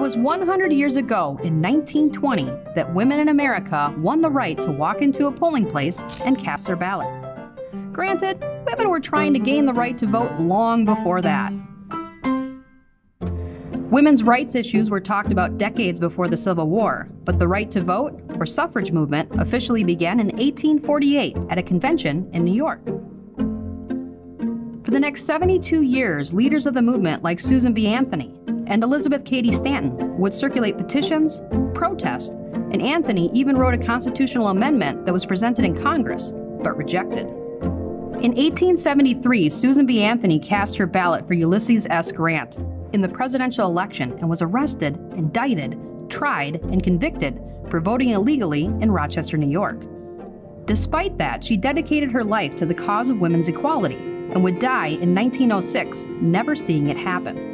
was 100 years ago, in 1920, that women in America won the right to walk into a polling place and cast their ballot. Granted, women were trying to gain the right to vote long before that. Women's rights issues were talked about decades before the Civil War, but the right to vote, or suffrage movement, officially began in 1848 at a convention in New York. For the next 72 years, leaders of the movement like Susan B. Anthony and Elizabeth Cady Stanton would circulate petitions, protest, and Anthony even wrote a constitutional amendment that was presented in Congress, but rejected. In 1873, Susan B. Anthony cast her ballot for Ulysses S. Grant in the presidential election and was arrested, indicted, tried, and convicted for voting illegally in Rochester, New York. Despite that, she dedicated her life to the cause of women's equality and would die in 1906, never seeing it happen.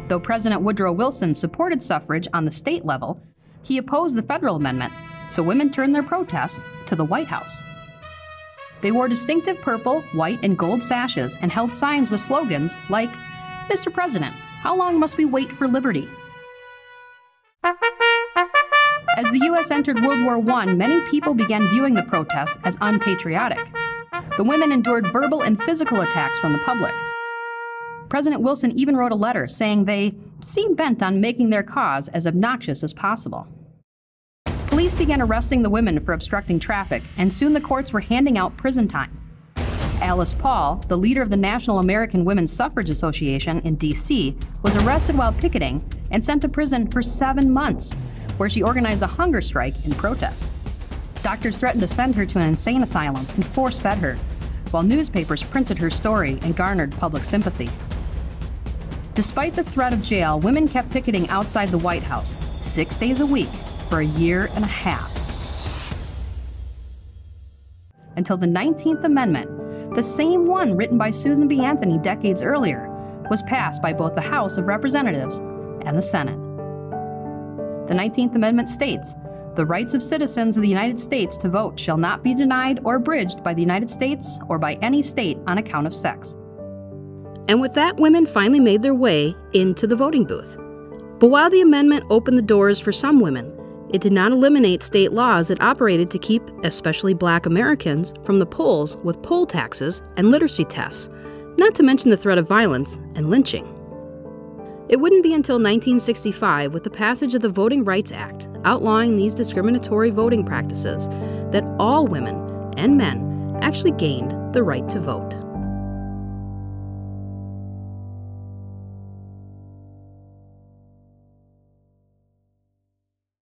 Though President Woodrow Wilson supported suffrage on the state level, he opposed the federal amendment, so women turned their protest to the White House. They wore distinctive purple, white, and gold sashes and held signs with slogans like, "Mr. President, how long must we wait for liberty?" As the U.S. entered World War I, many people began viewing the protests as unpatriotic. The women endured verbal and physical attacks from the public. President Wilson even wrote a letter saying they seemed bent on making their cause as obnoxious as possible. Police began arresting the women for obstructing traffic, and soon the courts were handing out prison time. Alice Paul, the leader of the National American Women's Suffrage Association in D.C., was arrested while picketing and sent to prison for 7 months, where she organized a hunger strike in protest. Doctors threatened to send her to an insane asylum and force-fed her, while newspapers printed her story and garnered public sympathy. Despite the threat of jail, women kept picketing outside the White House 6 days a week for a year and a half. Until the 19th Amendment, the same one written by Susan B. Anthony decades earlier, was passed by both the House of Representatives and the Senate. The 19th Amendment states, "The rights of citizens of the United States to vote shall not be denied or abridged by the United States or by any state on account of sex." And with that, women finally made their way into the voting booth. But while the amendment opened the doors for some women, it did not eliminate state laws that operated to keep especially Black Americans from the polls with poll taxes and literacy tests, not to mention the threat of violence and lynching. It wouldn't be until 1965, with the passage of the Voting Rights Act outlawing these discriminatory voting practices, that all women and men actually gained the right to vote.